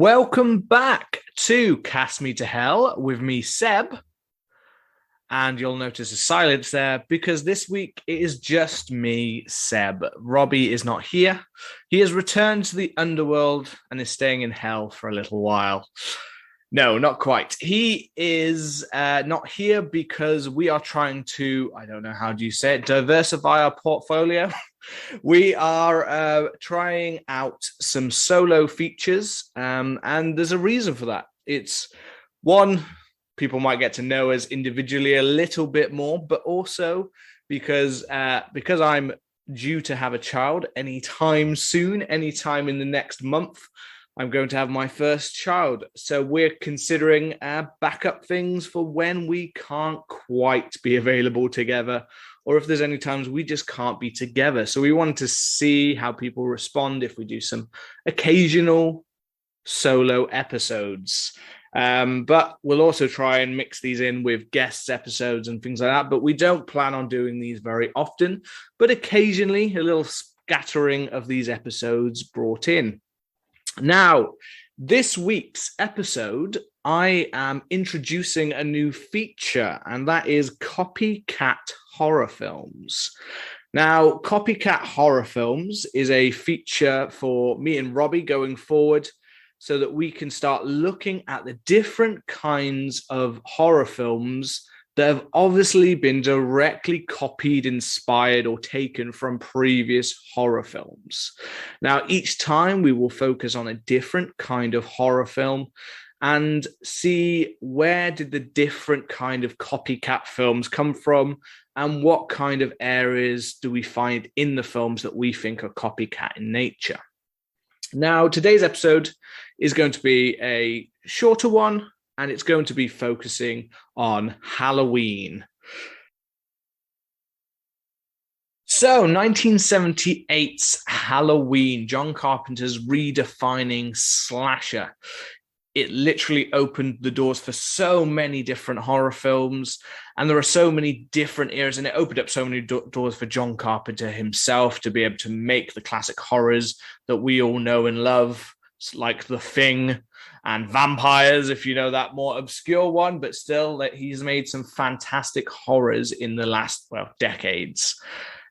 Welcome back to Cast Me to Hell with me, Seb. And you'll notice a silence there because this week it is just me, Seb. Robbie is not here. He has returned to the underworld and is staying in hell for a little while. No, not quite. He is not here because we are trying to, I don't know, how do you say it, diversify our portfolio. We are trying out some solo features, and there's a reason for that. It's one, people might get to know us individually a little bit more, but also because I'm due to have a child anytime soon, anytime in the next month, I'm going to have my first child. So we're considering backup things for when we can't quite be available together, or if there's any times we just can't be together. So we wanted to see how people respond if we do some occasional solo episodes. But we'll also try and mix these in with guest episodes and things like that. But we don't plan on doing these very often, but occasionally a little scattering of these episodes brought in. Now, this week's episode, I am introducing a new feature, and that is copycat horror films. Now, copycat horror films is a feature for me and Robbie going forward so that we can start looking at the different kinds of horror films that have obviously been directly copied, inspired, or taken from previous horror films. Now, each time we will focus on a different kind of horror film and see where did the different kind of copycat films come from and what kind of areas do we find in the films that we think are copycat in nature. Now, today's episode is going to be a shorter one, and it's going to be focusing on Halloween. So, 1978's Halloween, John Carpenter's redefining slasher. It literally opened the doors for so many different horror films, and there are so many different eras, and it opened up so many doors for John Carpenter himself to be able to make the classic horrors that we all know and love, like The Thing and vampires, if you know that more obscure one, but still that he's made some fantastic horrors in the last, decades.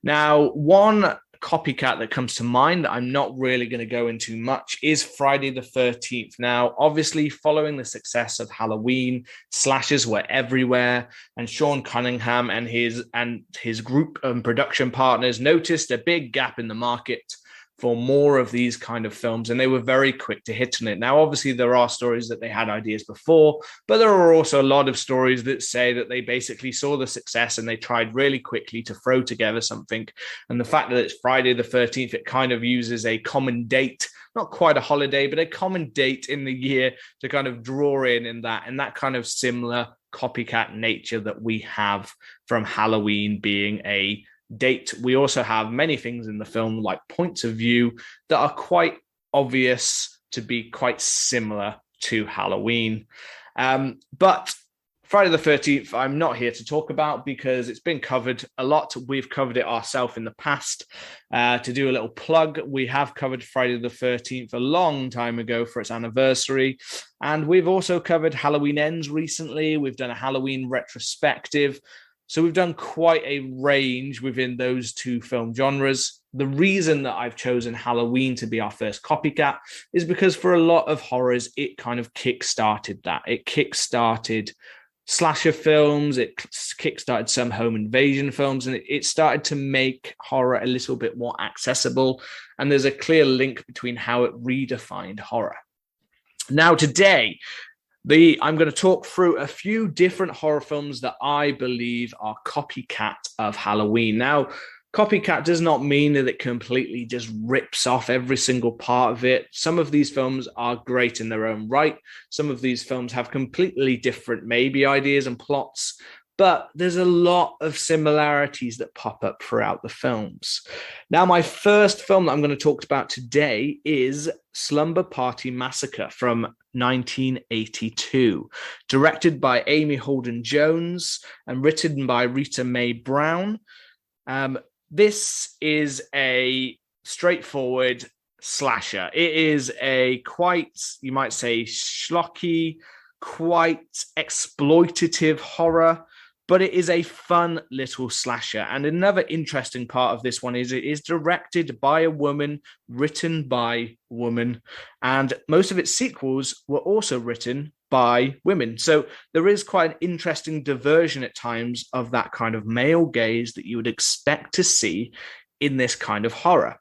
Now, one copycat that comes to mind that I'm not really going to go into much is Friday the 13th. Now, obviously, following the success of Halloween, slashers were everywhere, and Sean Cunningham and his group of production partners noticed a big gap in the market for more of these kind of films, and they were very quick to hit on it. Now, obviously, there are stories that they had ideas before, but there are also a lot of stories that say that they basically saw the success and they tried really quickly to throw together something. And the fact that it's Friday the 13th, it kind of uses a common date, not quite a holiday, but a common date in the year to kind of draw in that kind of similar copycat nature that we have from Halloween being a date. We also have many things in the film, like points of view, that are quite obvious to be quite similar to Halloween. But Friday the 13th, I'm not here to talk about because it's been covered a lot. We've covered it ourselves in the past. To do a little plug, we have covered Friday the 13th a long time ago for its anniversary. And we've also covered Halloween Ends recently. We've done a Halloween retrospective. So we've done quite a range within those two film genres. The reason that I've chosen Halloween to be our first copycat is because for a lot of horrors, it kind of kick-started that. It kick-started slasher films, it kick-started some home invasion films, and it started to make horror a little bit more accessible. And there's a clear link between how it redefined horror. Now, today, I'm going to talk through a few different horror films that I believe are copycat of Halloween. Now, copycat does not mean that it completely just rips off every single part of it. Some of these films are great in their own right. Some of these films have completely different maybe ideas and plots, but there's a lot of similarities that pop up throughout the films. Now, my first film that I'm going to talk about today is Slumber Party Massacre from 1982, directed by Amy Holden Jones and written by Rita Mae Brown. This is a straightforward slasher. It is a quite, you might say, schlocky, quite exploitative horror, but it is a fun little slasher. And another interesting part of this one is it is directed by a woman, written by a woman, and most of its sequels were also written by women. So there is quite an interesting diversion at times of that kind of male gaze that you would expect to see in this kind of horror.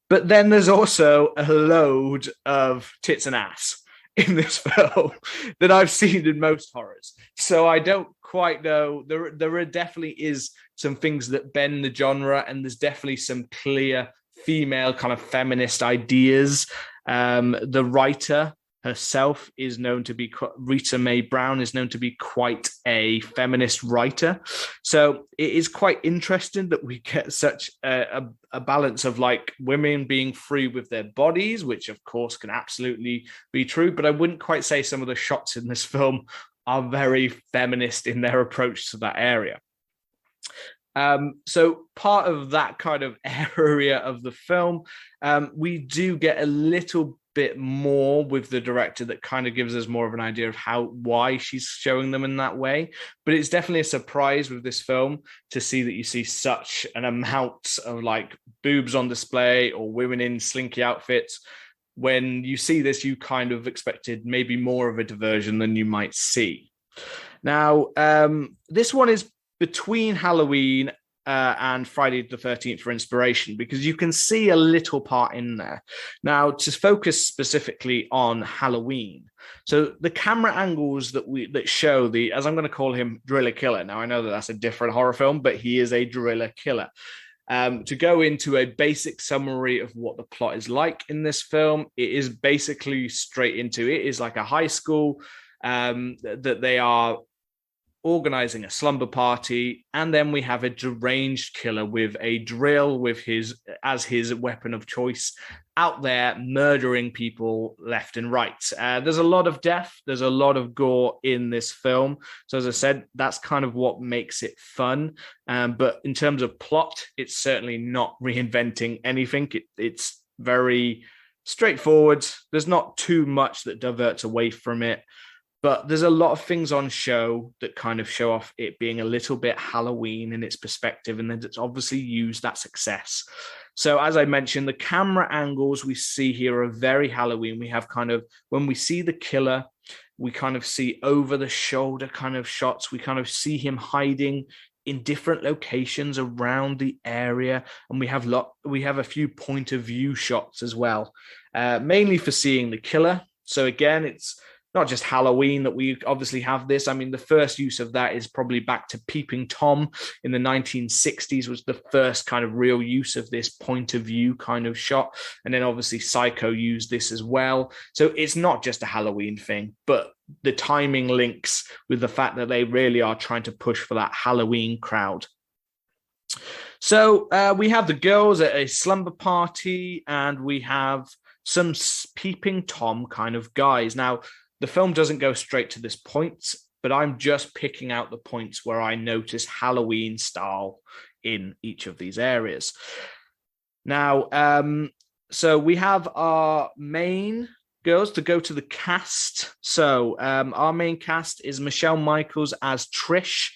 But then there's also a load of tits and ass in this film that I've seen in most horrors. So I don't quite know. There definitely is some things that bend the genre, and there's definitely some clear female kind of feminist ideas. The writer herself is known to be, Rita Mae Brown is known to be quite a feminist writer. So it is quite interesting that we get such a balance of like women being free with their bodies, which of course can absolutely be true. But I wouldn't quite say some of the shots in this film are very feminist in their approach to that area. So part of that kind of area of the film, we do get a little bit more with the director that kind of gives us more of an idea of why she's showing them in that way. But it's definitely a surprise with this film to see that you see such an amount of like boobs on display or women in slinky outfits. When you see this, you kind of expected maybe more of a diversion than you might see. Now, this one is between Halloween and Friday the 13th for inspiration, because you can see a little part in there. Now, to focus specifically on Halloween, so the camera angles that show the, as I'm going to call him, driller killer. Now, I know that that's a different horror film, but he is a driller killer. To go into a basic summary of what the plot is like in this film, it is basically straight into it is like a high school that they are organizing a slumber party, and then we have a deranged killer with a drill with his weapon of choice out there murdering people left and right. There's a lot of death, there's a lot of gore in this film. So as I said, that's kind of what makes it fun. But in terms of plot, it's certainly not reinventing anything. It's very straightforward. There's not too much that diverts away from it. But there's a lot of things on show that kind of show off it being a little bit Halloween in its perspective, and then it's obviously used that success. So as I mentioned, the camera angles we see here are very Halloween. We have kind of, when we see the killer, we kind of see over the shoulder kind of shots. We kind of see him hiding in different locations around the area, and we have a few point of view shots as well, mainly for seeing the killer. So again, it's not just Halloween that we obviously have this. I mean, the first use of that is probably back to Peeping Tom in the 1960s was the first kind of real use of this point of view kind of shot. And then obviously Psycho used this as well. So it's not just a Halloween thing, but the timing links with the fact that they really are trying to push for that Halloween crowd. So we have the girls at a slumber party, and we have some Peeping Tom kind of guys. Now, the film doesn't go straight to this point, but I'm just picking out the points where I notice Halloween style in each of these areas. Now, so we have our main girls to go to the cast. So our main cast is Michelle Michaels as Trish.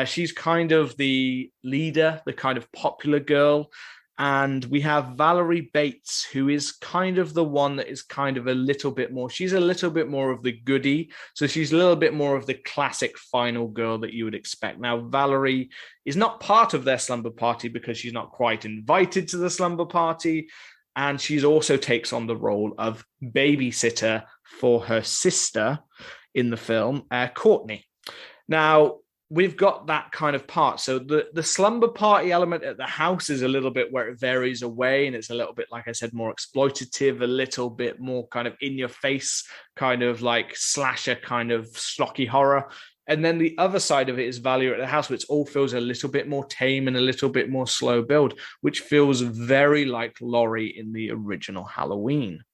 She's kind of the leader, the kind of popular girl. And we have Valerie Bates, who is kind of the one that is kind of a little bit more, she's a little bit more of the goodie. So she's a little bit more of the classic final girl that you would expect. Now, Valerie is not part of their slumber party because she's not quite invited to the slumber party. And she's also takes on the role of babysitter for her sister in the film, Courtney. Now, we've got that kind of part. So the slumber party element at the house is a little bit where it varies away, and it's a little bit, like I said, more exploitative, a little bit more kind of in your face, kind of like slasher, kind of schlocky horror. And then the other side of it is Value at the House, which all feels a little bit more tame and a little bit more slow build, which feels very like Laurie in the original Halloween.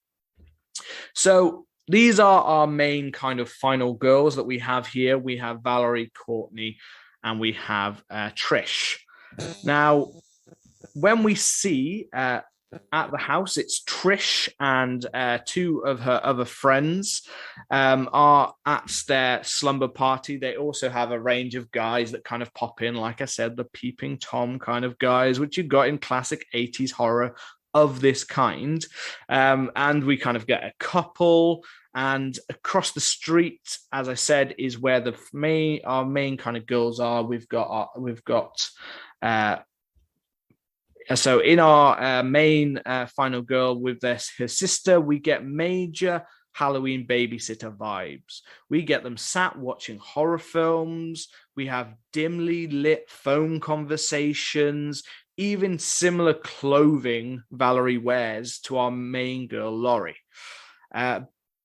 So these are our main kind of final girls that we have here. We have Valerie, Courtney, and we have Trish. Now, when we see at the house. It's Trish and two of her other friends are at their slumber party. They also have a range of guys that kind of pop in, like I said, the peeping Tom kind of guys, which you got in classic 80s horror of this kind. And we kind of get a couple. And across the street, as I said, is where our main kind of girls are. So in our main final girl with her sister, we get major Halloween babysitter vibes. We get them sat watching horror films. We have dimly lit phone conversations, even similar clothing Valerie wears to our main girl, Laurie.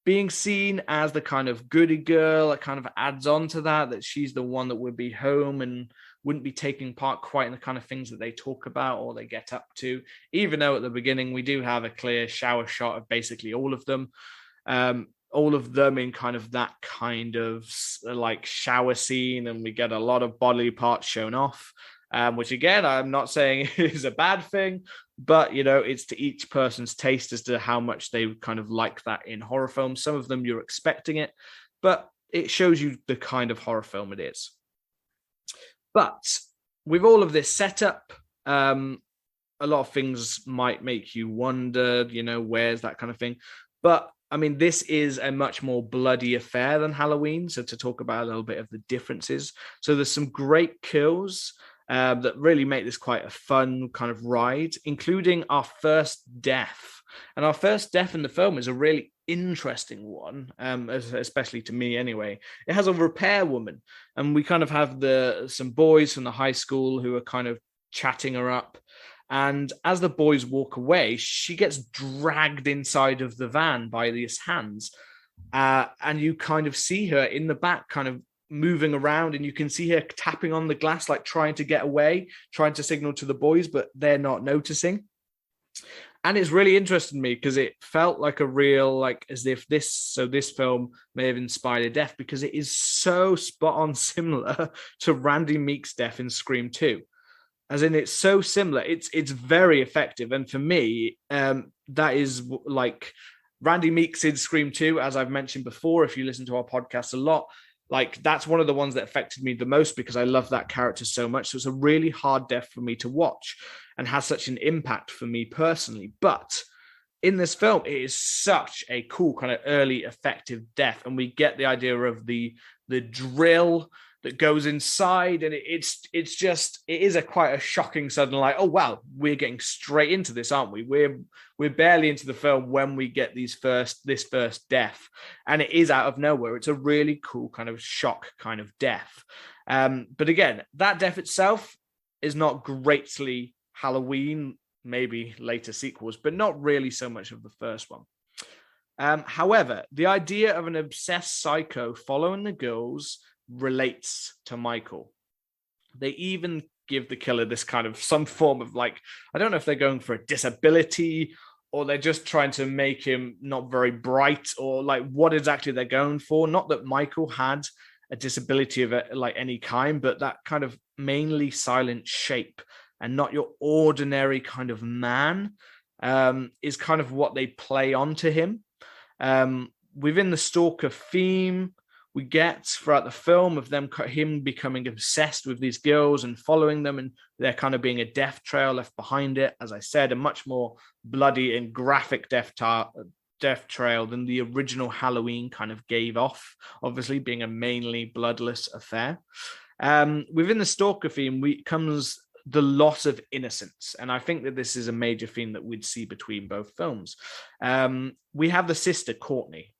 Being seen as the kind of goody girl, it kind of adds on to that she's the one that would be home and wouldn't be taking part quite in the kind of things that they talk about or they get up to, even though at the beginning we do have a clear shower shot of basically all of them in kind of that kind of like shower scene, and we get a lot of bodily parts shown off, which again, I'm not saying is a bad thing, but it's to each person's taste as to how much they kind of like that in horror films. Some of them you're expecting it, but it shows you the kind of horror film it is. But with all of this setup, a lot of things might make you wonder, where's that kind of thing. But I mean, this is a much more bloody affair than Halloween. So to talk about a little bit of the differences. So there's some great kills that really make this quite a fun kind of ride, including our first death. And our first death in the film is a really interesting one, especially to me anyway. It has a repair woman, and we kind of have some boys from the high school who are kind of chatting her up. And as the boys walk away, she gets dragged inside of the van by these hands. And you kind of see her in the back kind of moving around, and you can see her tapping on the glass, like trying to get away, trying to signal to the boys, but they're not noticing. And it's really interesting to me because it felt like a real, like as if this film may have inspired a death, because it is so spot on similar to Randy Meek's death in Scream 2. As in, it's so similar. It's very effective. And for me, that is like Randy Meek's in Scream 2, as I've mentioned before, if you listen to our podcast a lot, like that's one of the ones that affected me the most because I love that character so much. So it's a really hard death for me to watch and has such an impact for me personally. But in this film, it is such a cool kind of early effective death. And we get the idea of the drill that goes inside, and it is quite a shocking sudden, like, oh wow, we're getting straight into this, aren't we? We're barely into the film when we get this first death, and it is out of nowhere. It's a really cool kind of shock kind of death. But again, that death itself is not greatly Halloween, maybe later sequels, but not really so much of the first one. However, the idea of an obsessed psycho following the girls relates to Michael. They even give the killer this kind of some form of, like, I don't know if they're going for a disability or they're just trying to make him not very bright, or like what exactly they're going for. Not that Michael had a disability of like any kind, but that kind of mainly silent shape and not your ordinary kind of man is kind of what they play onto him. Within the stalker theme, we get throughout the film of him becoming obsessed with these girls and following them, and there kind of being a death trail left behind it. As I said, a much more bloody and graphic death trail than the original Halloween kind of gave off, obviously being a mainly bloodless affair. Within the stalker theme comes the loss of innocence, and I think that this is a major theme that we'd see between both films. We have the sister, Courtney,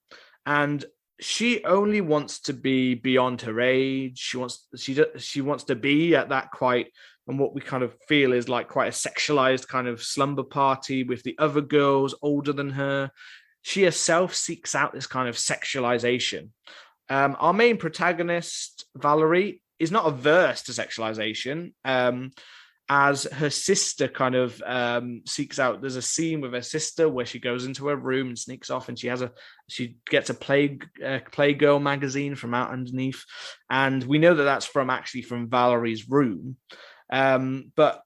and she only wants to be beyond her age. She wants to be at that quite, and what we kind of feel is like quite a sexualized kind of slumber party with the other girls older than her. She herself seeks out this kind of sexualization. Our main protagonist, Valerie, is not averse to sexualization. As her sister kind of seeks out, there's a scene with her sister where she goes into her room and sneaks off, and she gets a Playgirl magazine from out underneath, and we know that that's from Valerie's room. But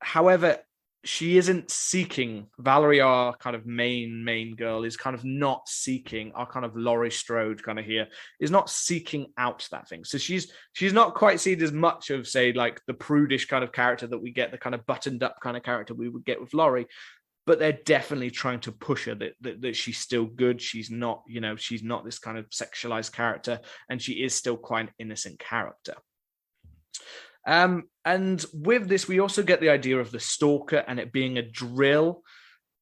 however, she isn't seeking. Valerie, our kind of main girl, is kind of not seeking. Our kind of Laurie Strode kind of here is not seeking out that thing. So she's not quite seen as much of, say, like the prudish kind of character that we get, the kind of buttoned up kind of character we would get with Laurie. But they're definitely trying to push her that she's still good. She's not, she's not this kind of sexualized character, and she is still quite an innocent character. And with this, we also get the idea of the stalker and it being a drill.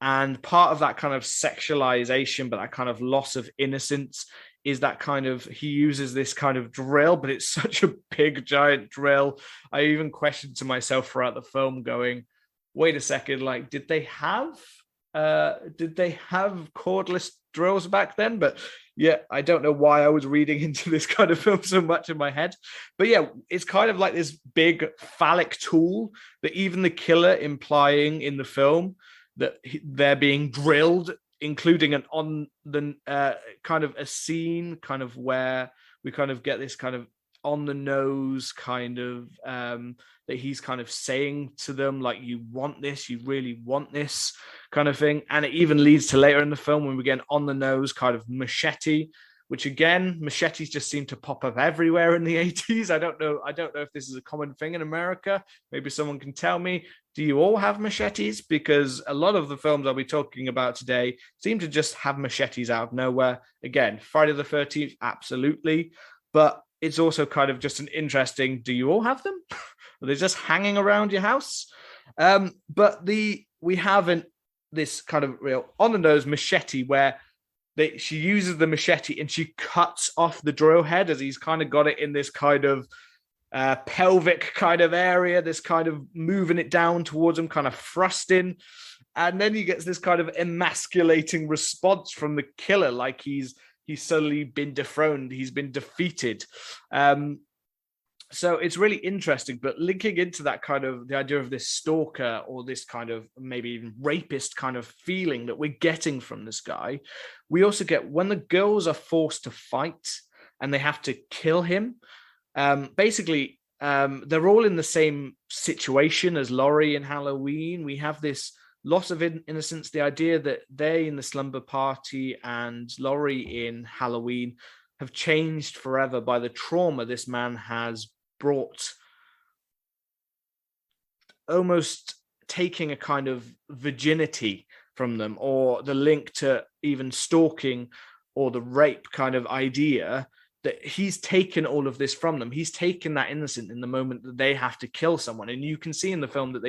And part of that kind of sexualization, but that kind of loss of innocence, is that kind of, he uses this kind of drill, but it's such a big, giant drill. I even questioned to myself throughout the film going, wait a second, like, did they have cordless drills back then? But yeah, I don't know why I was reading into this kind of film so much in my head. But yeah, it's kind of like this big phallic tool that even the killer implying in the film that they're being drilled, including an on the kind of a scene kind of where we kind of get this kind of on the nose kind of that he's kind of saying to them, like, you want this, you really want this kind of thing. And it even leads to later in the film when we get an on the nose kind of machete, which again, machetes just seem to pop up everywhere in the 80s. I don't know if this is a common thing in America. Maybe someone can tell me. Do you all have machetes? Because a lot of the films I'll be talking about today seem to just have machetes out of nowhere. Again, Friday the 13th, absolutely. But it's also kind of just an interesting, do you all have them? Are they just hanging around your house? But we have this kind of real on-the-nose machete where she uses the machete and she cuts off the drill head as he's kind of got it in this kind of pelvic kind of area, this kind of moving it down towards him, kind of thrusting. And then he gets this kind of emasculating response from the killer, like he's suddenly been dethroned, he's been defeated. So it's really interesting, but linking into that kind of the idea of this stalker or this kind of maybe even rapist kind of feeling that we're getting from this guy, we also get when the girls are forced to fight and they have to kill him. Basically, they're all in the same situation as Laurie in Halloween. We have this loss of innocence, the idea that they in the slumber party and Laurie in Halloween have changed forever by the trauma this man has brought, almost taking a kind of virginity from them, or the link to even stalking or the rape kind of idea, that he's taken all of this from them. He's taken that innocence in the moment that they have to kill someone. And you can see in the film that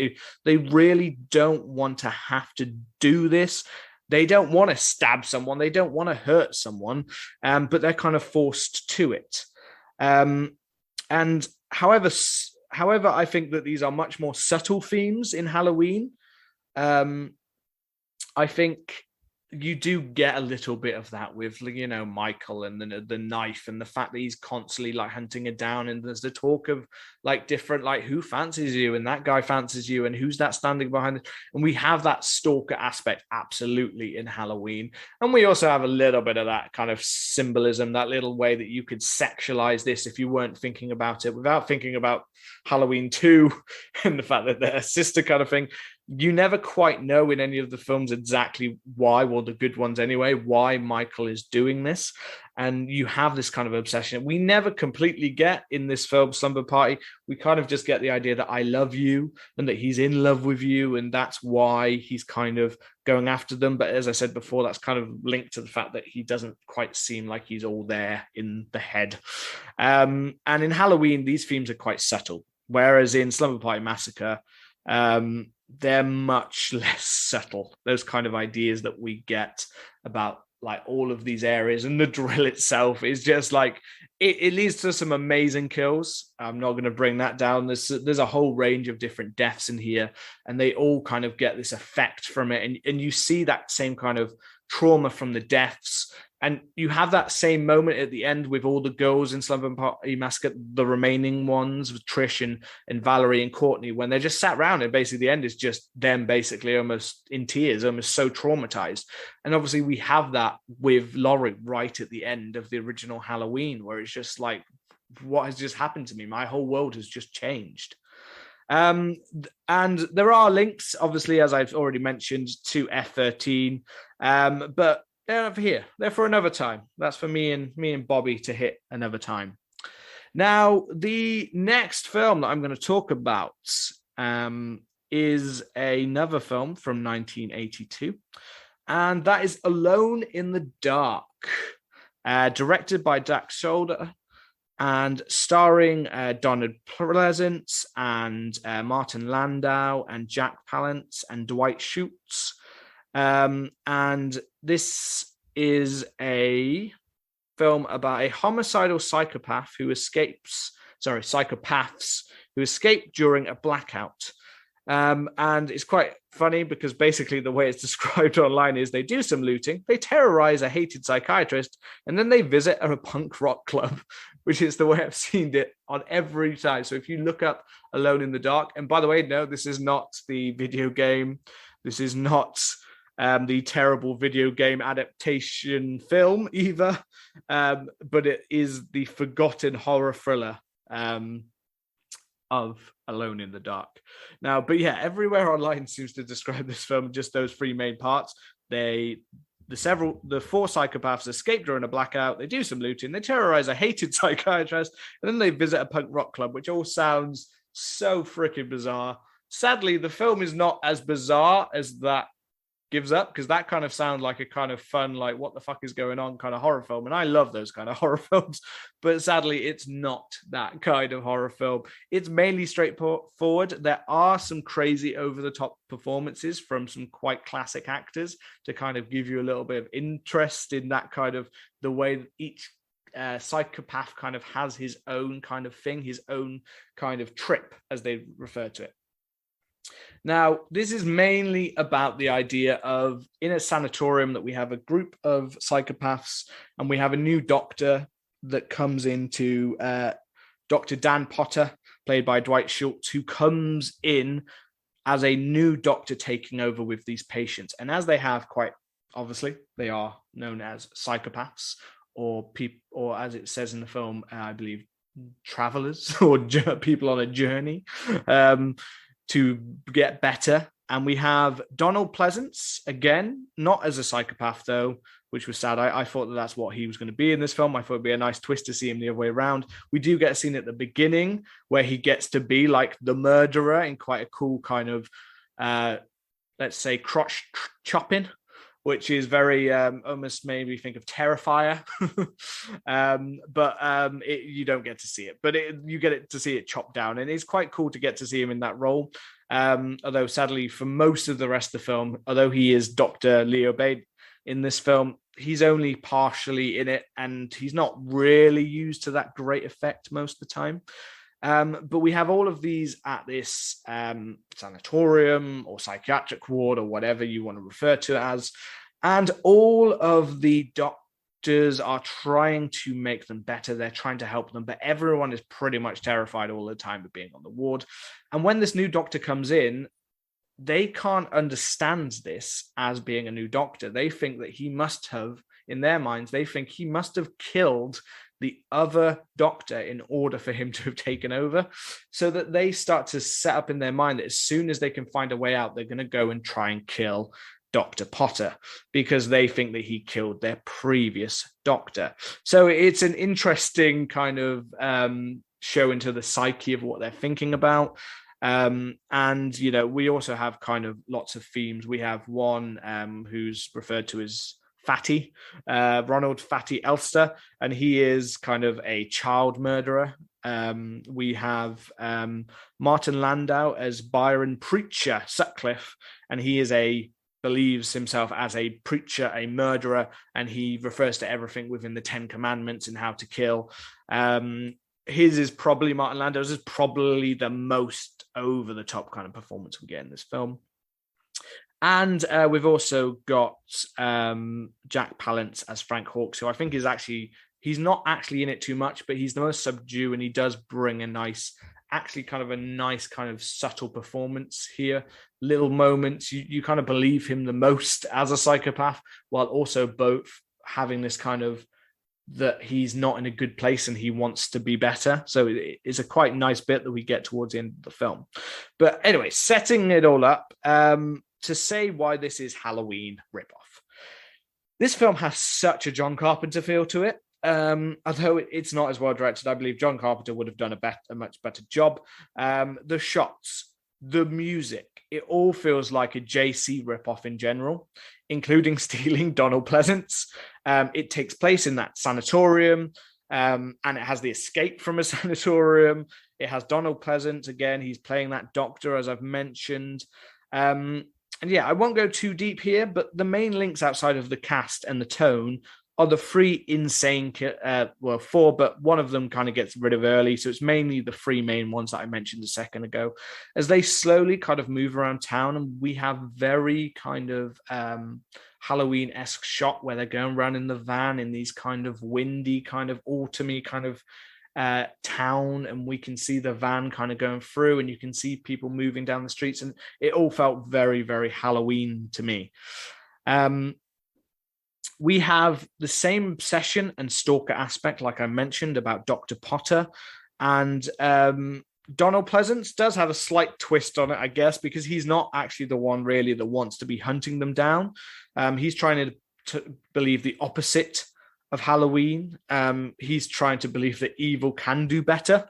they really don't want to have to do this. They don't want to stab someone. They don't want to hurt someone, but they're kind of forced to it. And however, I think that these are much more subtle themes in Halloween. I think you do get a little bit of that with, Michael and the knife and the fact that he's constantly like hunting it down. And there's the talk of like different, like who fancies you and that guy fancies you and who's that standing behind it. And we have that stalker aspect absolutely in Halloween. And we also have a little bit of that kind of symbolism, that little way that you could sexualize this if you weren't thinking about it without thinking about Halloween 2 and the fact that they're a sister kind of thing. You never quite know in any of the films exactly why, well, the good ones anyway, why Michael is doing this. And you have this kind of obsession. We never completely get in this film, Slumber Party. We kind of just get the idea that I love you and that he's in love with you. And that's why he's kind of going after them. But as I said before, that's kind of linked to the fact that he doesn't quite seem like he's all there in the head. And in Halloween, these themes are quite subtle. Whereas in Slumber Party Massacre, they're much less subtle. Those kind of ideas that we get about like all of these areas, and the drill itself is just like it leads to some amazing kills. I'm not going to bring that down. There's a whole range of different deaths in here, and they all kind of get this effect from it, and you see that same kind of trauma from the deaths. And you have that same moment at the end with all the girls in Slumber Party Massacre, the remaining ones with Trish and Valerie and Courtney, when they're just sat around and basically the end is just them basically almost in tears, almost so traumatized. And obviously we have that with Laurie right at the end of the original Halloween, where it's just like, what has just happened to me? My whole world has just changed. And there are links, obviously, as I've already mentioned, to F13, but they're over here. They're for another time. That's for me and Bobby to hit another time. Now, the next film that I'm going to talk about is another film from 1982, and that is Alone in the Dark, directed by Dax Shulder and starring Donald Pleasance and Martin Landau and Jack Palance and Dwight Schrute. And this is a film about a homicidal psychopaths who escape during a blackout. And it's quite funny because basically the way it's described online is they do some looting, they terrorize a hated psychiatrist, and then they visit a punk rock club, which is the way I've seen it on every time. So if you look up Alone in the Dark, and by the way, no, this is not the video game. This is not the terrible video game adaptation film either, but it is the forgotten horror thriller of Alone in the Dark. Now, but yeah, everywhere online seems to describe this film just those three main parts. The four psychopaths escape during a blackout, they do some looting, they terrorize a hated psychiatrist, and then they visit a punk rock club, which all sounds so freaking bizarre. Sadly, the film is not as bizarre as that gives up, because that kind of sounds like a kind of fun, like what the fuck is going on kind of horror film, and I love those kind of horror films, but sadly it's not that kind of horror film. It's mainly straightforward. There are some crazy over-the-top performances from some quite classic actors to kind of give you a little bit of interest in that kind of the way that each psychopath kind of has his own kind of thing, his own kind of trip, as they refer to it. Now, this is mainly about the idea of, in a sanatorium, that we have a group of psychopaths and we have a new doctor that comes into Dr. Dan Potter, played by Dwight Schrute, who comes in as a new doctor taking over with these patients. And as they have quite obviously, they are known as psychopaths, or as it says in the film, I believe, travelers or people on a journey to get better. And we have Donald Pleasance, again, not as a psychopath, though, which was sad. I thought that's what he was going to be in this film. I thought it'd be a nice twist to see him the other way around. We do get a scene at the beginning where he gets to be like the murderer in quite a cool kind of, let's say, crotch chopping, which is very almost made me think of Terrifier. But you don't get to see it. But you get to see it chopped down. And it's quite cool to get to see him in that role. Although sadly, for most of the rest of the film, although he is Dr. Leo Baid in this film, he's only partially in it. And he's not really used to that great effect most of the time. But we have all of these at this sanatorium or psychiatric ward or whatever you want to refer to it as. And all of the doctors are trying to make them better. They're trying to help them. But everyone is pretty much terrified all the time of being on the ward. And when this new doctor comes in, they can't understand this as being a new doctor. They think that he must have, in their minds, they think he must have killed the other doctor in order for him to have taken over, so that they start to set up in their mind that as soon as they can find a way out, they're going to go and try and kill Dr. Potter, because they think that he killed their previous doctor. So it's an interesting kind of show into the psyche of what they're thinking about. And, you know, we also have kind of lots of themes. We have one who's referred to as Fatty, Ronald Fatty Elster, and he is kind of a child murderer. We have Martin Landau as Byron Preacher Sutcliffe, and he is believes himself as a preacher, a murderer, and he refers to everything within the 10 Commandments and how to kill. His is probably, Martin Landau's is probably the most over-the-top kind of performance we get in this film. And we've also got Jack Palance as Frank Hawkes, who I think is he's not actually in it too much, but he's the most subdued, and he does bring a nice kind of subtle performance here. Little moments, you kind of believe him the most as a psychopath, while also both having this kind of that he's not in a good place and he wants to be better. So it's a quite nice bit that we get towards the end of the film. But anyway, setting it all up, to say why this is Halloween ripoff. This film has such a John Carpenter feel to it. Although it's not as well directed, I believe John Carpenter would have done a much better job. The shots, the music, it all feels like a JC ripoff in general, including stealing Donald Pleasance. It takes place in that sanatorium, and it has the escape from a sanatorium. It has Donald Pleasance again. He's playing that doctor, as I've mentioned. And yeah, I won't go too deep here, but the main links outside of the cast and the tone are the three insane, four, but one of them kind of gets rid of early. So it's mainly the three main ones that I mentioned a second ago, as they slowly kind of move around town. And we have very kind of Halloween-esque shot where they're going around in the van in these kind of windy, kind of autumny kind of town. And we can see the van kind of going through and you can see people moving down the streets. And it all felt very, very Halloween to me. We have the same obsession and stalker aspect, like I mentioned, about Dr. Potter. And Donald Pleasance does have a slight twist on it, I guess, because he's not actually the one really that wants to be hunting them down. He's trying to believe the opposite of Halloween. He's trying to believe that evil can do better,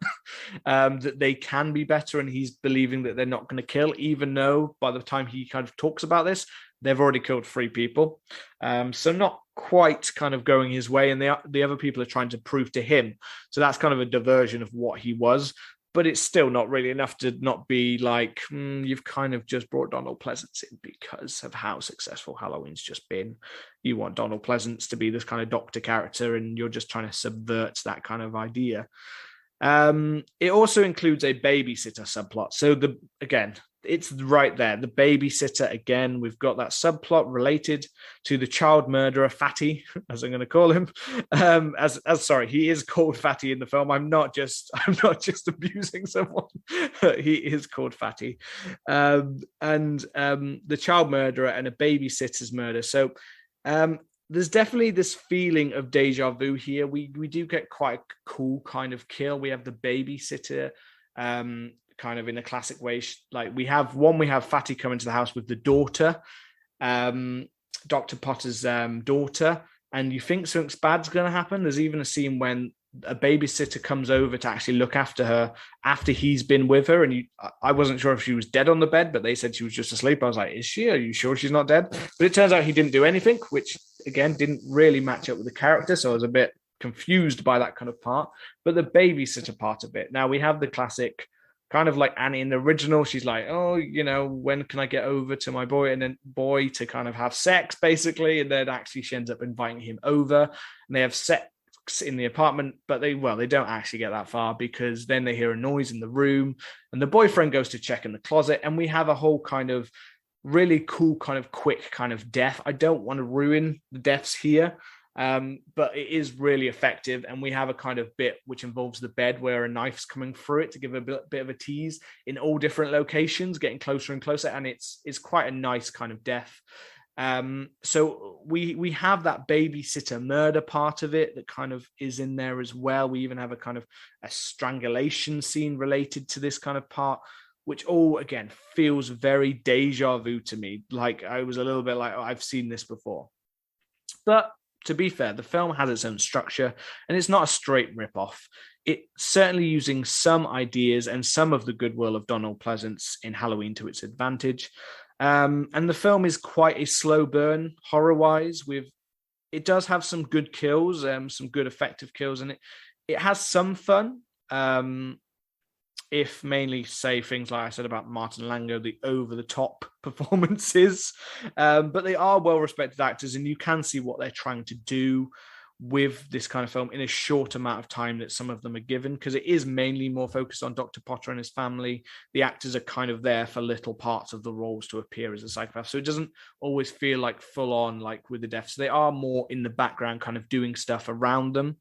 that they can be better. And he's believing that they're not going to kill, even though by the time he kind of talks about this, they've already killed 3 people. So not quite kind of going his way. And the other people are trying to prove to him. So that's kind of a diversion of what he was. But it's still not really enough to not be like, you've kind of just brought Donald Pleasance in because of how successful Halloween's just been. You want Donald Pleasance to be this kind of doctor character and you're just trying to subvert that kind of idea. It also includes a babysitter subplot. So it's right there. The babysitter, again, we've got that subplot related to the child murderer, Fatty, as I'm going to call him. He is called Fatty in the film. I'm not just abusing someone. He is called Fatty. The child murderer and a babysitter's murder. So there's definitely this feeling of deja vu here. We do get quite a cool kind of kill. We have the babysitter, kind of in a classic way, like we have Fatty come into the house with the daughter, Dr. Potter's daughter, and you think something bad's going to happen. There's even a scene when a babysitter comes over to actually look after her after he's been with her, and I wasn't sure if she was dead on the bed, but they said she was just asleep. I was like, is she? Are you sure she's not dead? But it turns out he didn't do anything, which again didn't really match up with the character, so I was a bit confused by that kind of part. But the babysitter part of it, now we have the classic kind of like Annie in the original. She's like, oh, when can I get over to my boy? And then boy to kind of have sex, basically. And then actually she ends up inviting him over and they have sex in the apartment, but they don't actually get that far because then they hear a noise in the room and the boyfriend goes to check in the closet. And we have a whole kind of really cool, kind of quick kind of death. I don't want to ruin the deaths here. But it is really effective, and we have a kind of bit which involves the bed where a knife's coming through it to give a bit of a tease in all different locations, getting closer and closer, and it's quite a nice kind of death. So we have that babysitter murder part of it that kind of is in there as well. We even have a kind of a strangulation scene related to this kind of part, which all again feels very deja vu to me. Like I was a little bit like, oh, I've seen this before. But to be fair, the film has its own structure and it's not a straight rip-off. It's certainly using some ideas and some of the goodwill of Donald Pleasance in Halloween to its advantage. And the film is quite a slow burn horror-wise. It does have some good kills, some good effective kills, and it has some fun. If mainly say things like I said about Martin Lango, the over-the-top performances. But they are well-respected actors, and you can see what they're trying to do with this kind of film in a short amount of time that some of them are given, because it is mainly more focused on Dr. Potter and his family. The actors are kind of there for little parts of the roles to appear as a psychopath. So it doesn't always feel like full-on, like with the deaths. They are more in the background, kind of doing stuff around them.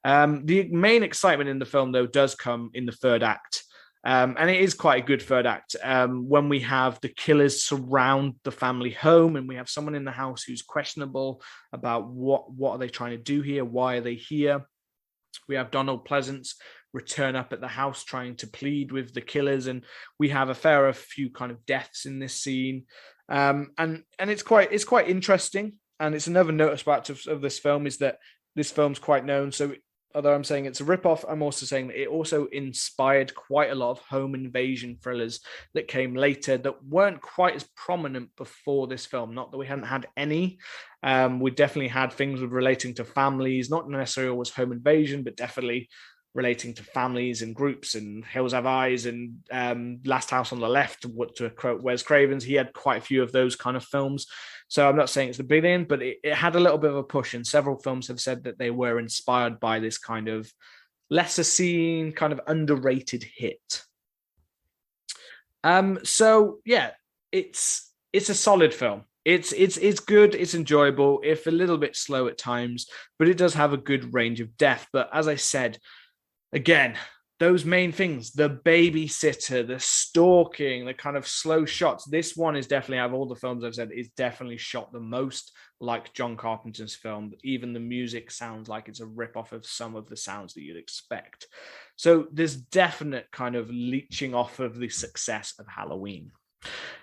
The main excitement in the film, though, does come in the third act. And it is quite a good third act when we have the killers surround the family home and we have someone in the house who's questionable about what are they trying to do here? Why are they here? We have Donald Pleasance return up at the house trying to plead with the killers, and we have a few kind of deaths in this scene. And it's quite interesting. And it's another notice about of this film is that this film's quite known. So although I'm saying it's a ripoff, I'm also saying that it also inspired quite a lot of home invasion thrillers that came later that weren't quite as prominent before this film. Not that we hadn't had any. We definitely had things relating to families, not necessarily always home invasion, but definitely relating to families and groups, and Hills Have Eyes and Last House on the Left, to quote Wes Craven's, he had quite a few of those kind of films. So I'm not saying it's the billion, but it had a little bit of a push, and several films have said that they were inspired by this kind of lesser seen, kind of underrated hit. So yeah, it's a solid film. It's good, it's enjoyable, it's a little bit slow at times, but it does have a good range of depth. But as I said, again, those main things, the babysitter, the stalking, the kind of slow shots. This one is definitely, out of all the films I've said, is definitely shot the most like John Carpenter's film. Even the music sounds like it's a rip-off of some of the sounds that you'd expect. So there's definite kind of leeching off of the success of Halloween.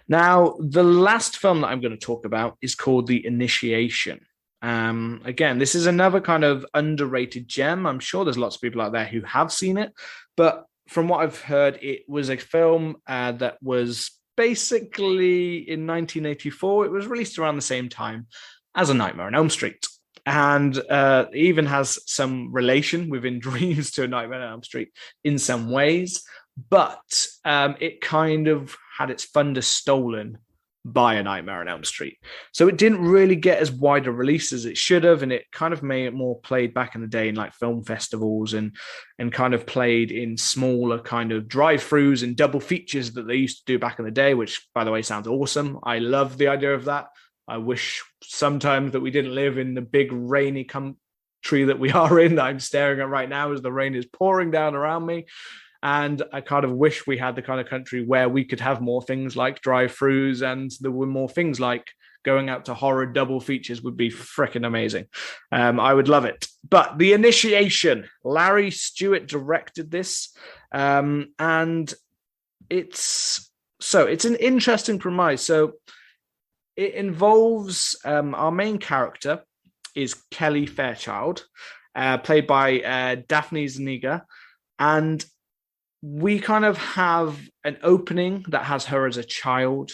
Now, the last film that I'm going to talk about is called The Initiation. Again, this is another kind of underrated gem. I'm sure there's lots of people out there who have seen it, but from what I've heard, it was a film that was basically in 1984. It was released around the same time as A Nightmare on Elm Street, and it even has some relation within Dreams to A Nightmare on Elm Street in some ways, but it kind of had its thunder stolen by A Nightmare on Elm Street. So it didn't really get as wide a release as it should have, and it kind of made it more played back in the day in like film festivals and kind of played in smaller kind of drive-throughs and double features that they used to do back in the day, which, by the way, sounds awesome. I love the idea of that. I wish sometimes that we didn't live in the big rainy country that we are in, that I'm staring at right now as the rain is pouring down around me. And I kind of wish we had the kind of country where we could have more things like drive-throughs, and there were more things like going out to horror double features would be freaking amazing. I would love it. But The Initiation, Larry Stewart directed this, and it's an interesting premise. So it involves our main character is Kelly Fairchild, played by Daphne Zuniga, and we kind of have an opening that has her as a child,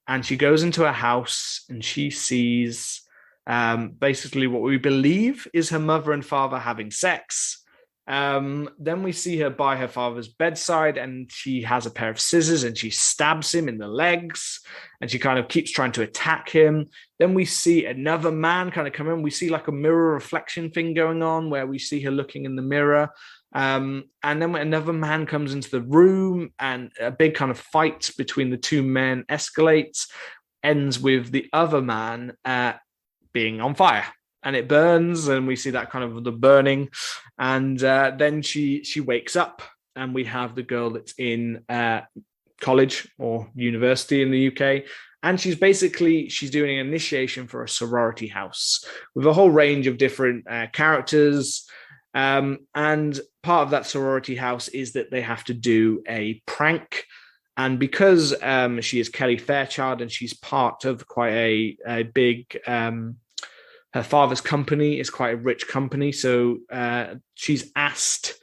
and she goes into a house and she sees basically what we believe is her mother and father having sex. Then we see her by her father's bedside, and she has a pair of scissors and she stabs him in the legs, and she kind of keeps trying to attack him. Then we see another man kind of come in. We see like a mirror reflection thing going on where we see her looking in the mirror. And then when another man comes into the room, and a big kind of fight between the two men escalates, ends with the other man being on fire, and it burns, and we see that kind of the burning. And then she wakes up, and we have the girl that's in college or university in the UK, and she's doing an initiation for a sorority house with a whole range of different characters. And part of that sorority house is that they have to do a prank. And because she is Kelly Fairchild and she's part of quite a big, her father's company is quite a rich company. So she's asked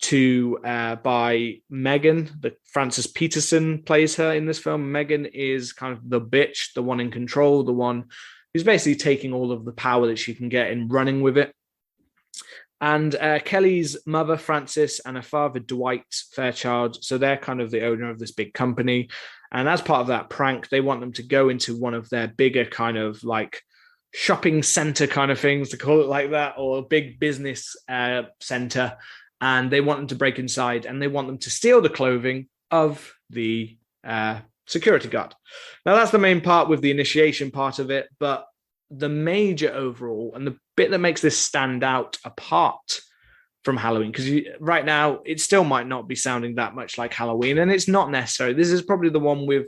to by Megan, the Frances Peterson plays her in this film. Megan is kind of the bitch, the one in control, the one who's basically taking all of the power that she can get and running with it. And Kelly's mother, Frances, and her father, Dwight Fairchild, so they're kind of the owner of this big company. And as part of that prank, they want them to go into one of their bigger kind of like shopping center kind of things, to call it like that, or a big business center. And they want them to break inside, and they want them to steal the clothing of the security guard. Now, that's the main part with the initiation part of it, but the major overall, and the bit that makes this stand out apart from Halloween, because right now it still might not be sounding that much like Halloween, and it's not necessary. This is probably the one with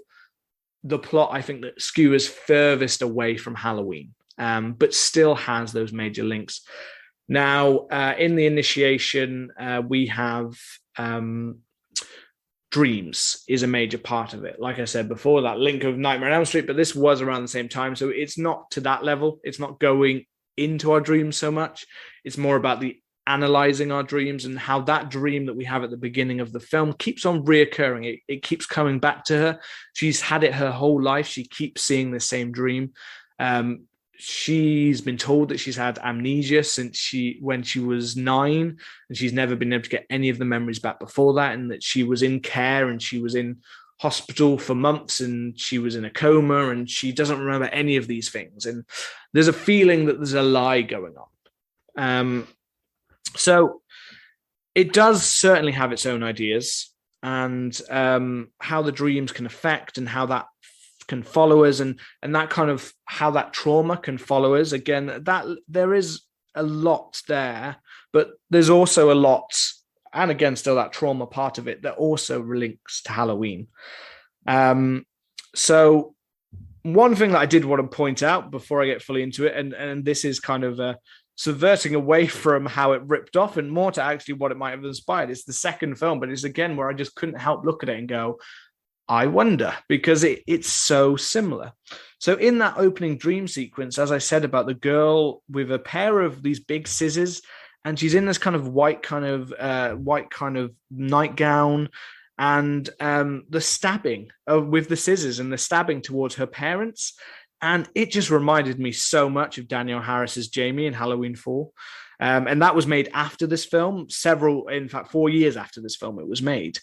the plot I think that skewers furthest away from Halloween, but still has those major links. Now, in the initiation, we have dreams is a major part of it. Like I said before, that link of Nightmare on Elm Street, but this was around the same time. So it's not to that level. It's not going into our dreams so much. It's more about the analyzing our dreams and how that dream that we have at the beginning of the film keeps on reoccurring. It keeps coming back to her. She's had it her whole life. She keeps seeing the same dream. She's been told that she's had amnesia since when she was 9, and she's never been able to get any of the memories back before that, and that she was in care and she was in hospital for months and she was in a coma and she doesn't remember any of these things. And there's a feeling that there's a lie going on. So it does certainly have its own ideas, and how the dreams can affect and how that can follow us, and that kind of how that trauma can follow us. Again, that there is a lot there, but there's also a lot, and again, still that trauma part of it that also links to Halloween. So one thing that I did want to point out before I get fully into it, and this is kind of subverting away from how it ripped off and more to actually what it might have inspired. It's the second film, but it's again where I just couldn't help look at it and go, I wonder, because it's so similar. So in that opening dream sequence, as I said about the girl with a pair of these big scissors, and she's in this kind of white kind of nightgown, and the stabbing with the scissors and the stabbing towards her parents. And it just reminded me so much of Danielle Harris's Jamie in Halloween 4. And that was made after this film, 4 years after this film it was made.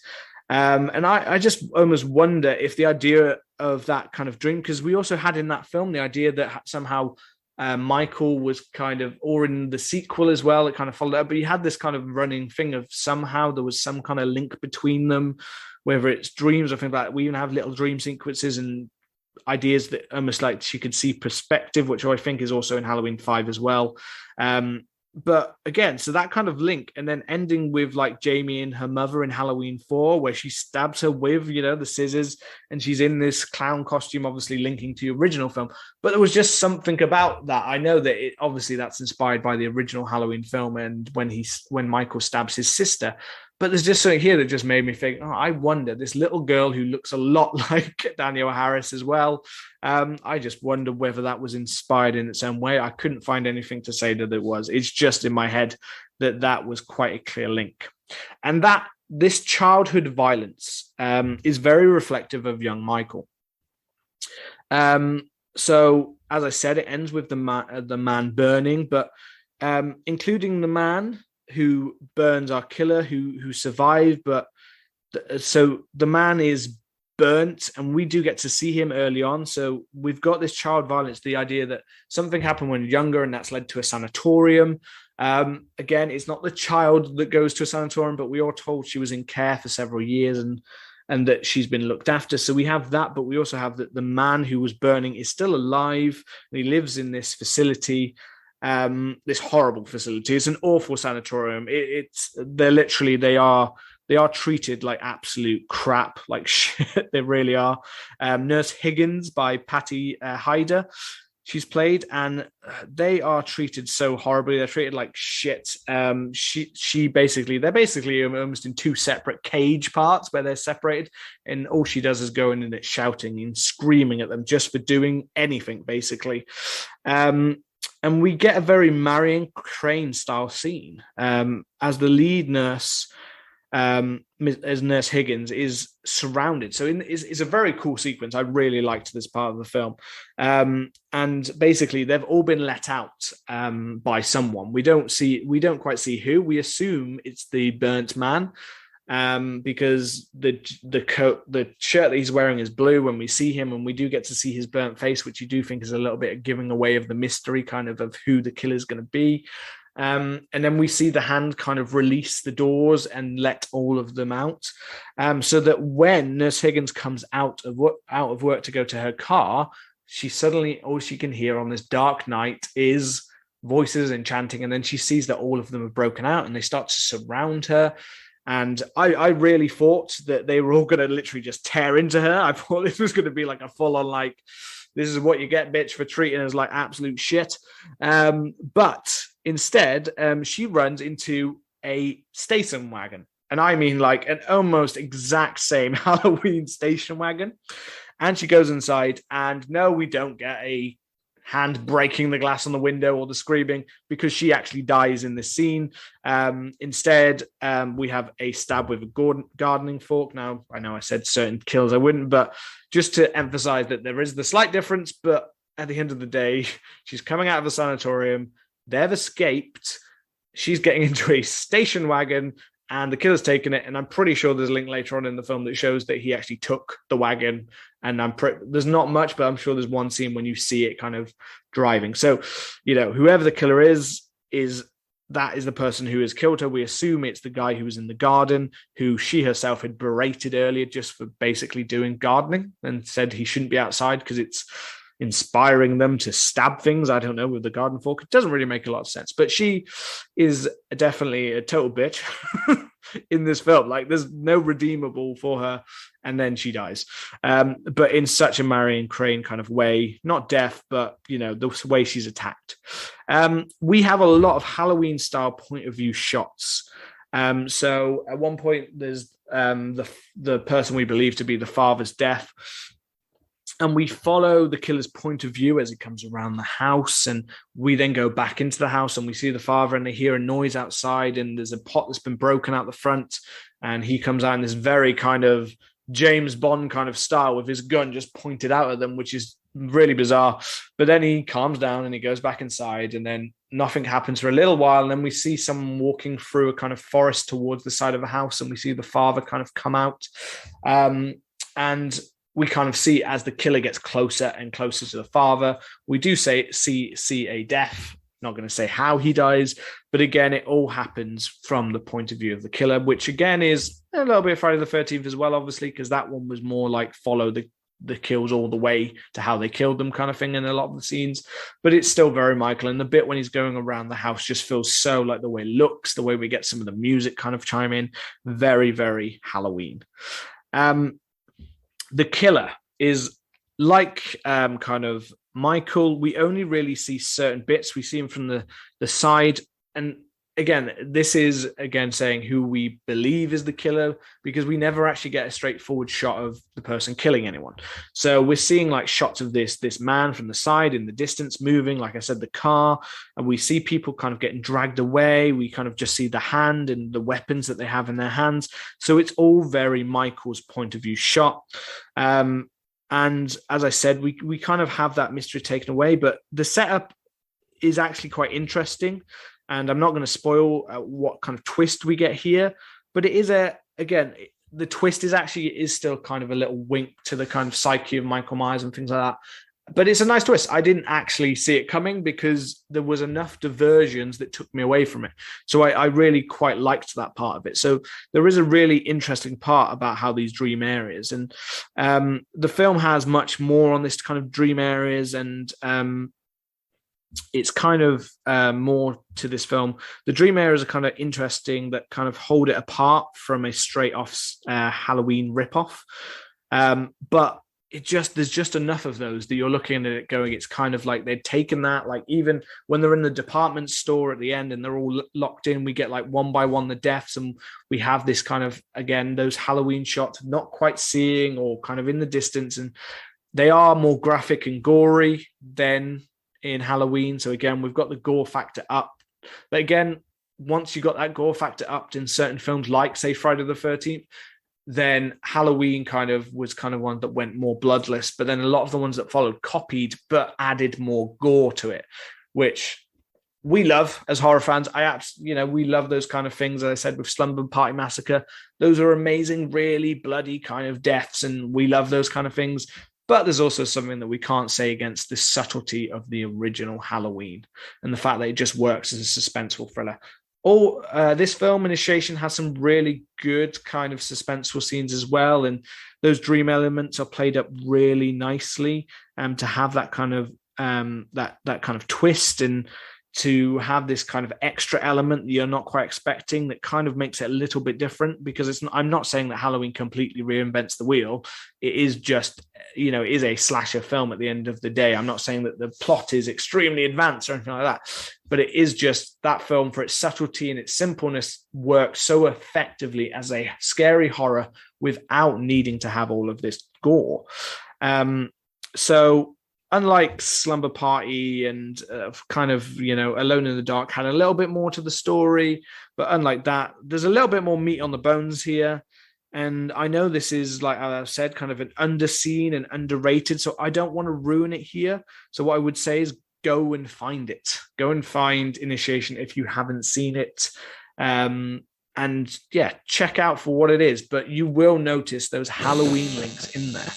And I just almost wonder if the idea of that kind of dream, because we also had in that film the idea that somehow Michael was kind of, or in the sequel as well, it kind of followed up, but you had this kind of running thing of somehow there was some kind of link between them, whether it's dreams or things like that. We even have little dream sequences and ideas that almost like she could see perspective, which I think is also in Halloween 5 as well. But again, so that kind of link, and then ending with like Jamie and her mother in Halloween 4, where she stabs her with, the scissors, and she's in this clown costume, obviously linking to the original film. But there was just something about that. I know that obviously that's inspired by the original Halloween film, and when Michael stabs his sister. But there's just something here that just made me think, I wonder, this little girl who looks a lot like Danielle Harris as well. I just wonder whether that was inspired in its own way. I couldn't find anything to say that it was. It's just in my head that was quite a clear link. And that this childhood violence is very reflective of young Michael. So, as I said, it ends with the man burning, but including the man who burns our killer, who survived, but so the man is burnt, and we do get to see him early on. So we've got this child violence, the idea that something happened when younger, and that's led to a sanatorium. Again, it's not the child that goes to a sanatorium, but we are told she was in care for several years and that she's been looked after. So we have that, but we also have that the man who was burning is still alive, and he lives in this facility. This horrible facility. It's an awful sanatorium. They are treated like absolute crap, like shit. They really are. Nurse Higgins by Patty Hyder, she's played, and they are treated so horribly. They're treated like shit. They're basically almost in two separate cage parts where they're separated, and all she does is go in and it's shouting and screaming at them just for doing anything, basically. And we get a very Marion Crane style scene as the lead nurse, as Nurse Higgins, is surrounded. So it's a very cool sequence. I really liked this part of the film. And basically, they've all been let out by someone. We don't quite see who. We assume it's the burnt man. Because the shirt that he's wearing is blue when we see him, and we do get to see his burnt face, which you do think is a little bit of giving away of the mystery kind of who the killer is going to be. And then we see the hand kind of release the doors and let all of them out, so that when Nurse Higgins comes out of work to go to her car, she suddenly, all she can hear on this dark night is voices and chanting, and then she sees that all of them have broken out and they start to surround her. And I really thought that they were all going to literally just tear into her. I thought this was going to be like a full on, like, this is what you get, bitch, for treating us like absolute shit. But instead, she runs into a station wagon. And I mean like an almost exact same Halloween station wagon. And she goes inside, and no, we don't get a hand breaking the glass on the window or the screaming, because she actually dies in this scene. Instead, we have a stab with a gardening fork. Now, I know I said certain kills I wouldn't, but just to emphasize that there is the slight difference, but at the end of the day, she's coming out of a sanatorium. They've escaped. She's getting into a station wagon, and the killer's taken it. And I'm pretty sure there's a link later on in the film that shows that he actually took the wagon. And there's not much, but I'm sure there's one scene when you see it kind of driving. So, whoever the killer is that is the person who has killed her. We assume it's the guy who was in the garden, who she herself had berated earlier just for basically doing gardening, and said he shouldn't be outside because it's inspiring them to stab things. I don't know, with the garden fork. It doesn't really make a lot of sense, but she is definitely a total bitch in this film. Like, there's no redeemable for her, and then she dies. But in such a Marion Crane kind of way, not death, but the way she's attacked. We have a lot of Halloween style point of view shots. So at one point, there's the person we believe to be the father's death. And we follow the killer's point of view as he comes around the house. And we then go back into the house and we see the father, and they hear a noise outside, and there's a pot that's been broken out the front. And he comes out in this very kind of James Bond kind of style with his gun just pointed out at them, which is really bizarre. But then he calms down and he goes back inside, and then nothing happens for a little while. And then we see someone walking through a kind of forest towards the side of the house, and we see the father kind of come out. And we kind of see as the killer gets closer and closer to the father, we do see a death. Not going to say how he dies, but again, it all happens from the point of view of the killer, which again is a little bit Friday the 13th as well, obviously, because that one was more like follow the kills all the way to how they killed them kind of thing in a lot of the scenes. But it's still very Michael. And the bit when he's going around the house just feels so like the way it looks, the way we get some of the music kind of chime in, very, very Halloween. The killer is like kind of Michael. We only really see certain bits. We see him from the side. And again, this is again saying who we believe is the killer, because we never actually get a straightforward shot of the person killing anyone. So we're seeing like shots of this man from the side in the distance moving, like I said, the car, and we see people kind of getting dragged away. We kind of just see the hand and the weapons that they have in their hands. So it's all very Michael's point of view shot. And as I said, we kind of have that mystery taken away, but the setup is actually quite interesting. And I'm not going to spoil what kind of twist we get here, but it is the twist is still kind of a little wink to the kind of psyche of Michael Myers and things like that. But it's a nice twist. I didn't actually see it coming because there was enough diversions that took me away from it. So I really quite liked that part of it. So there is a really interesting part about how these dream areas, and the film has much more on this kind of dream areas, and it's kind of more to this film. The dream areas are kind of interesting, that kind of hold it apart from a straight off Halloween ripoff. But there's just enough of those that you're looking at it going, it's kind of like they'd taken that, like even when they're in the department store at the end and they're all locked in, we get like one by one the deaths, and we have this kind of, again, those Halloween shots not quite seeing or kind of in the distance, and they are more graphic and gory than in Halloween. So again, we've got the gore factor up, but again, once you got that gore factor upped in certain films like say Friday the 13th, then Halloween was one that went more bloodless, but then a lot of the ones that followed copied but added more gore to it, which we love as horror fans. We love those kind of things. As I said, with Slumber Party Massacre, those are amazing, really bloody kind of deaths, and we love those kind of things. But there's also something that we can't say against the subtlety of the original Halloween and the fact that it just works as a suspenseful thriller. This film, Initiation, has some really good kind of suspenseful scenes as well, and those dream elements are played up really nicely to have that kind of that kind of twist, and to have this kind of extra element that you're not quite expecting that kind of makes it a little bit different, because I'm not saying that Halloween completely reinvents the wheel. It is just, it is a slasher film at the end of the day. I'm not saying that the plot is extremely advanced or anything like that, but it is just that film, for its subtlety and its simpleness, works so effectively as a scary horror without needing to have all of this gore. So unlike Slumber Party and kind of, Alone in the Dark had a little bit more to the story, but unlike that, there's a little bit more meat on the bones here. And I know this is, like I've said, kind of an underseen and underrated, so I don't want to ruin it here. So what I would say is go and find it. Go and find Initiation if you haven't seen it. And yeah, check out for what it is, but you will notice those Halloween links in there.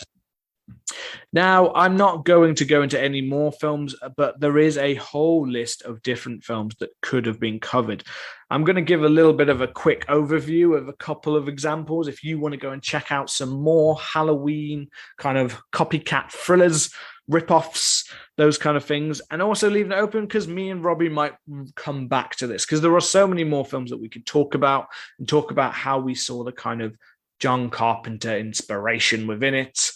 Now, I'm not going to go into any more films, but there is a whole list of different films that could have been covered. I'm going to give a little bit of a quick overview of a couple of examples. If you want to go and check out some more Halloween kind of copycat thrillers, rip-offs, those kind of things, and also leave it open because me and Robbie might come back to this, because there are so many more films that we could talk about and talk about how we saw the kind of John Carpenter inspiration within it,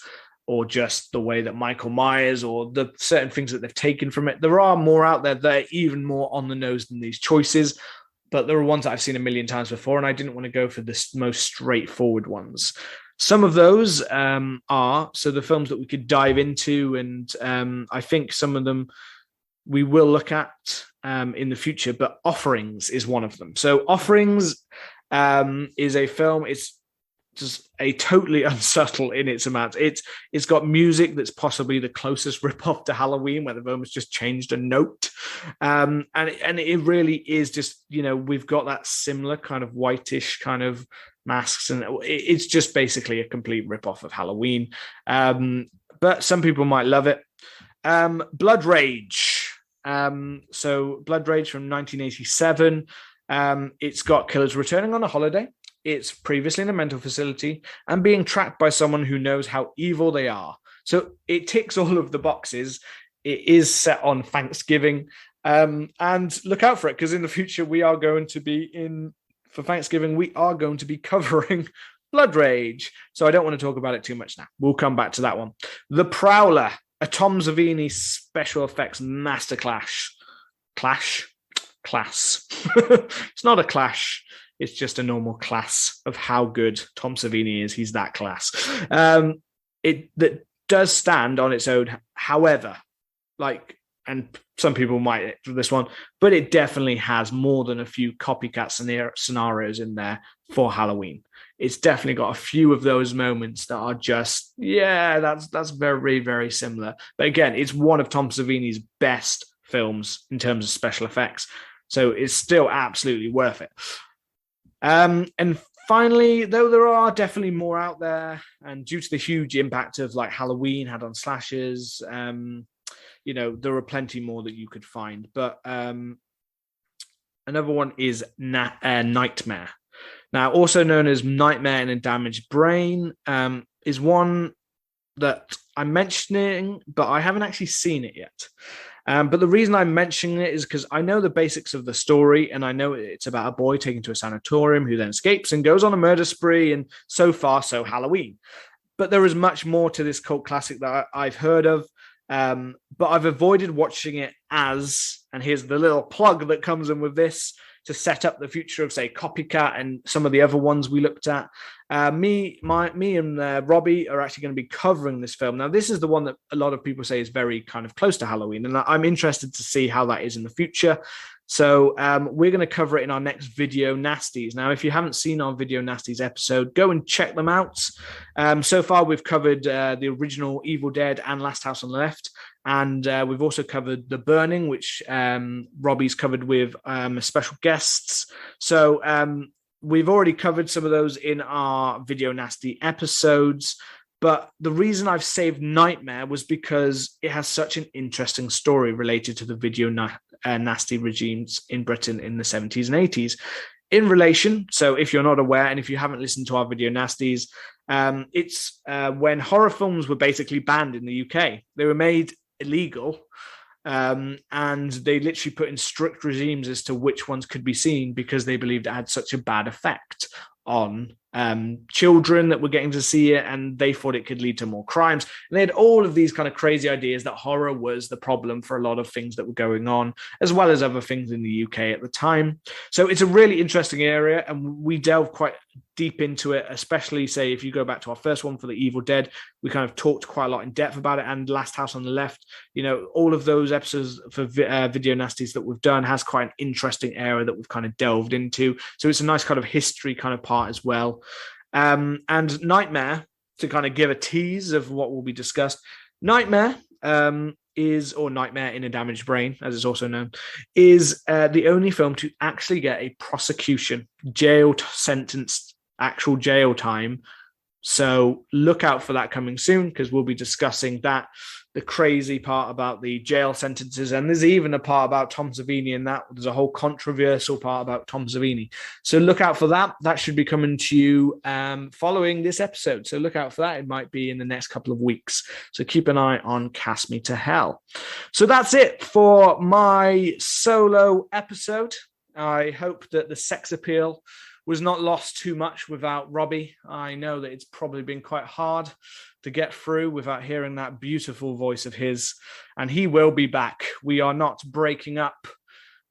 or just the way that Michael Myers or the certain things that they've taken from it. There are more out there that are even more on the nose than these choices, but there are ones that I've seen a million times before, and I didn't want to go for the most straightforward ones. Some of those are the films that we could dive into, and I think some of them we will look at in the future, but Offerings is one of them. So Offerings is a film. It's just a totally unsubtle in its amount. It's got music that's possibly the closest rip-off to Halloween, where they've almost just changed a note. And it really is just, we've got that similar kind of whitish kind of masks, and it's just basically a complete rip-off of Halloween. But some people might love it. Blood Rage. So Blood Rage from 1987. It's got killers returning on a holiday. It's previously in a mental facility and being tracked by someone who knows how evil they are. So it ticks all of the boxes. It is set on Thanksgiving. And look out for it, because in the future we are going to be for Thanksgiving, we are going to be covering Blood Rage. So I don't want to talk about it too much now. We'll come back to that one. The Prowler, a Tom Savini special effects masterclass. Class. It's not a clash. It's just a normal class of how good Tom Savini is. He's that class. That does stand on its own. However, and some people might do this one, but it definitely has more than a few copycat scenarios in there for Halloween. It's definitely got a few of those moments that are just, that's very, very similar. But again, it's one of Tom Savini's best films in terms of special effects. So it's still absolutely worth it. And finally, though there are definitely more out there, and due to the huge impact of Halloween had on slashers, there are plenty more that you could find. But another one is Nightmare. Now, also known as Nightmare in a Damaged Brain, is one that I'm mentioning, but I haven't actually seen it yet. But the reason I'm mentioning it is because I know the basics of the story, and I know it's about a boy taken to a sanatorium who then escapes and goes on a murder spree, and so far, so Halloween. But there is much more to this cult classic that I've heard of, but I've avoided watching it and here's the little plug that comes in with this, to set up the future of, say, Copycat and some of the other ones we looked at. Me and Robbie are actually going to be covering this film. Now, this is the one that a lot of people say is very kind of close to Halloween, and I'm interested to see how that is in the future. So we're going to cover it in our next Video Nasties. Now, if you haven't seen our Video Nasties episode, go and check them out. So far, we've covered the original Evil Dead and Last House on the Left. And we've also covered The Burning, which Robbie's covered with special guests. So we've already covered some of those in our Video Nasty episodes. But the reason I've saved Nightmare was because it has such an interesting story related to the Video Nasty regimes in Britain in the 70s and 80s. In relation, so if you're not aware, and if you haven't listened to our Video Nasties, it's when horror films were basically banned in the UK. They were made illegal, And they literally put in strict regimes as to which ones could be seen because they believed it had such a bad effect on children that were getting to see it, and they thought it could lead to more crimes. And they had all of these kind of crazy ideas that horror was the problem for a lot of things that were going on, as well as other things in the UK at the time. So it's a really interesting area, and we delve quite deep into it, especially, say, if you go back to our first one for the Evil Dead, we kind of talked quite a lot in depth about it, and Last House on the Left, all of those episodes for Video Nasties that we've done has quite an interesting area that we've kind of delved into. So it's a nice kind of history kind of part as well. And Nightmare, to kind of give a tease of what will be discussed, Nightmare or Nightmare in a Damaged Brain, as it's also known, is the only film to actually get a prosecution, sentenced, actual jail time. So look out for that coming soon, because we'll be discussing that, the crazy part about the jail sentences. And there's even a part about Tom Savini in that. There's a whole controversial part about Tom Savini. So look out for that. That should be coming to you following this episode. So look out for that. It might be in the next couple of weeks. So keep an eye on Cast Me to Hell. So that's it for my solo episode. I hope that the sex appeal was not lost too much without Robbie. I know that it's probably been quite hard to get through without hearing that beautiful voice of his, and he will be back. We are not breaking up.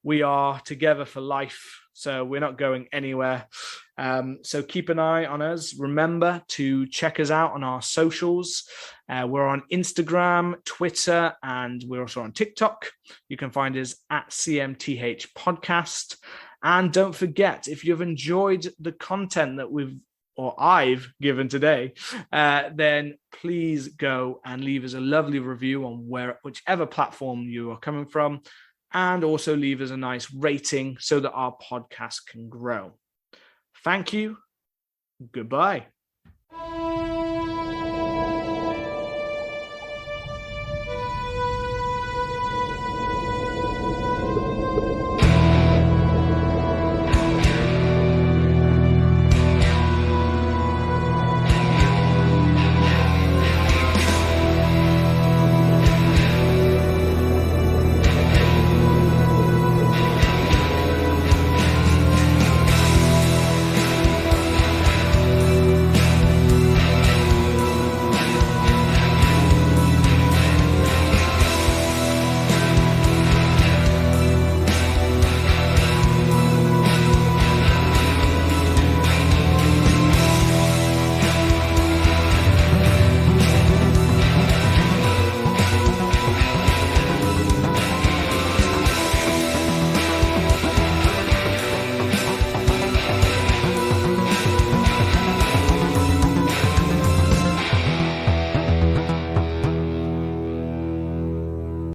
We are together for life, so we're not going anywhere. So keep an eye on us. Remember to check us out on our socials. We're on Instagram, Twitter, and we're also on TikTok. You can find us at CMTH Podcast. And don't forget, if you've enjoyed the content that I've given today, then please go and leave us a lovely review on whichever platform you are coming from, and also leave us a nice rating so that our podcast can grow. Thank you. Goodbye.